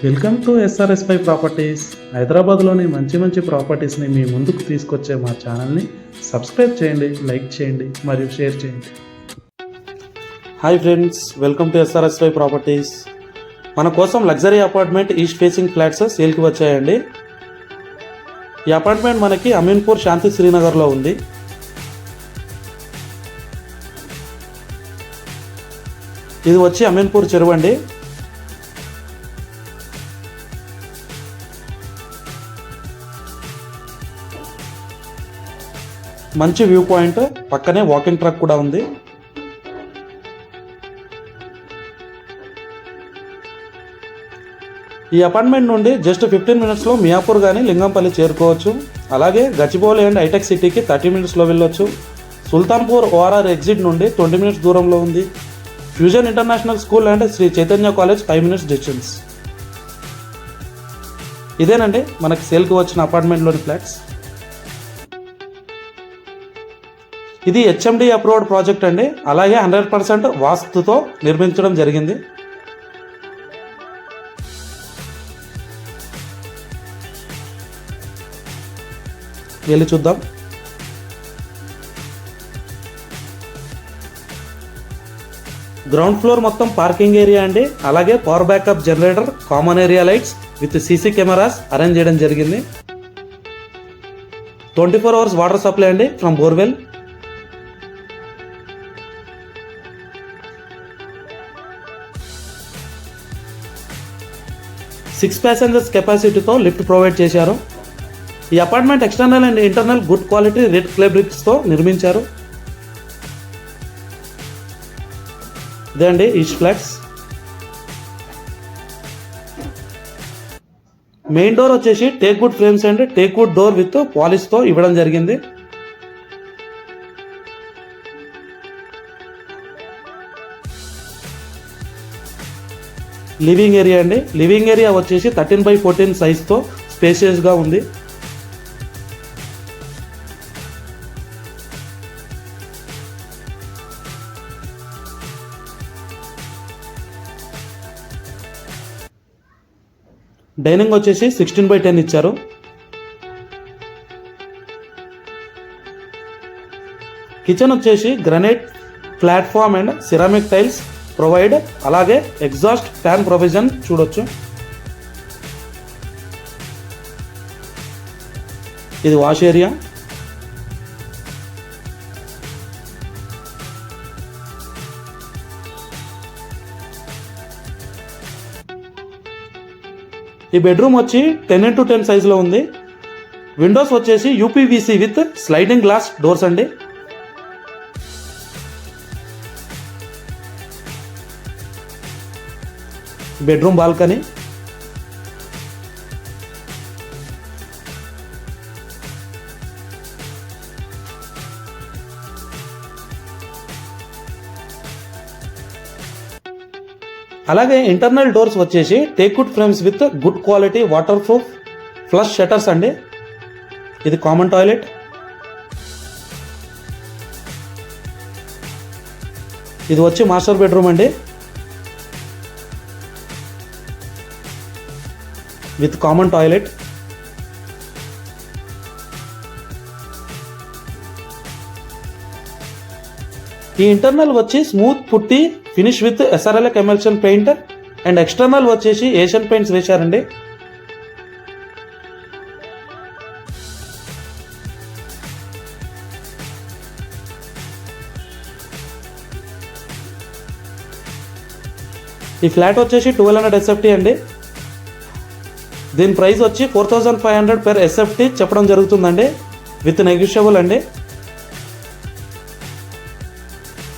Welcome to SRS5 properties. హైదరాబాద్లోని మంచి ప్రాపర్టీస్ని మీ ముందుకు తీసుకొచ్చే మా ఛానల్ని సబ్స్క్రైబ్ చేయండి, లైక్ చేయండి మరియు షేర్ చేయండి. Hi friends, welcome to SRS5 properties. మన కోసం luxury apartment east facing flats సేల్కి వచ్చాయండి. ఈ అపార్ట్మెంట్ మనకి అమీన్పూర్ శాంతి శ్రీనగర్లో ఉంది. ఇది వచ్చి అమీన్పూర్ చెరువు అండి. మంచి వ్యూ పాయింట్, పక్కనే వాకింగ్ ట్రాక్ కూడా ఉంది. ఈ అపార్ట్మెంట్ నుండి జస్ట్ 15 మినిట్స్లో మియాపూర్ కానీ లింగంపల్లి చేరుకోవచ్చు. అలాగే గచ్చిబౌలి అండ్ హైటెక్ సిటీకి 30 మినిట్స్లో వెళ్ళొచ్చు. సుల్తాన్పూర్ ORR ఎగ్జిట్ నుండి 20 మినిట్స్ దూరంలో ఉంది. Fusion international school and Sri Chaitanya college 5 minutes distance. ఇదేనండి మనకి సేల్కి వచ్చిన అపార్ట్మెంట్లోని ఫ్లాట్స్. ఇది HMD అప్రూవ్డ్ ప్రాజెక్ట్ అండి. అలాగే 100% వాస్తుతో నిర్మించడం జరిగింది. వెళ్ళి చూద్దాం. గ్రౌండ్ ఫ్లోర్ మొత్తం పార్కింగ్ ఏరియా అండి. అలాగే power backup generator, common area lights with CC cameras arrange చేయడం జరిగింది. 24 అవర్స్ వాటర్ సప్లై అండి ఫ్రమ్ బోర్వెల్. సిక్స్ ప్యాసింజర్స్ కెపాసిటీతో లిఫ్ట్ ప్రొవైడ్ చేశారు. ఈ apartment external and internal good quality red clay బ్రిక్స్తో నిర్మించారు. ఇదే అండి ఈస్ట్ ఫ్లాట్స్. మెయిన్ డోర్ వచ్చేసి teak wood frames and teak wood door with పాలిష్తో ఇవ్వడం జరిగింది. లివింగ్ ఏరియా అండి. లివింగ్ ఏరియా వచ్చేసి 13x14 సైజ్తో స్పేషియస్గా ఉంది. డైనింగ్ వచ్చేసి 16x10 ఇచ్చారు. కిచెన్ వచ్చేసి granite platform and ceramic tiles provide. అలాగే ఎగ్జాస్ట్ ఫ్యాన్ ప్రొవిజన్ చూడొచ్చు. ఇది వాష్ ఏరియా. ఈ బెడ్రూమ్ వచ్చి 10x10 సైజులో ఉంది. విండోస్ వచ్చేసి UPVC with sliding glass doors అండి. Bedroom balcony. అలాగే ఇంటర్నల్ డోర్స్ వచ్చేసి teakwood frames with good quality waterproof flush shutters అండి. ఇది కామన్ టాయిలెట్. ఇది వచ్చి మాస్టర్ బెడ్రూమ్ అండి విత్ కామన్ టాయిలెట్. ఈ ఇంటర్నల్ వచ్చి smooth putty finish with SRLA emulsion paint and external వచ్చేసి ఏషియన్ పెయింట్స్ వేశారండి. ఈ ఫ్లాట్ వచ్చేసి 1200 SFT అండి. దీని ప్రైస్ వచ్చి 4500 per SFT చెప్పడం జరుగుతుందండి, విత్ నెగోషియబుల్ అండి.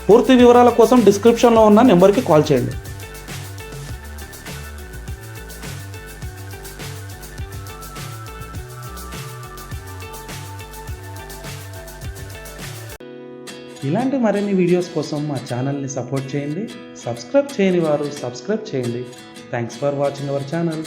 పూర్తి వివరాల కోసం డిస్క్రిప్షన్లో ఉన్న నెంబర్కి కాల్ చేయండి. ఇలాంటి మరిన్ని వీడియోస్ కోసం మా ఛానల్ని సపోర్ట్ చేయండి. సబ్స్క్రైబ్ చేయని వారు సబ్స్క్రైబ్ చేయండి. Thanks for watching our channel.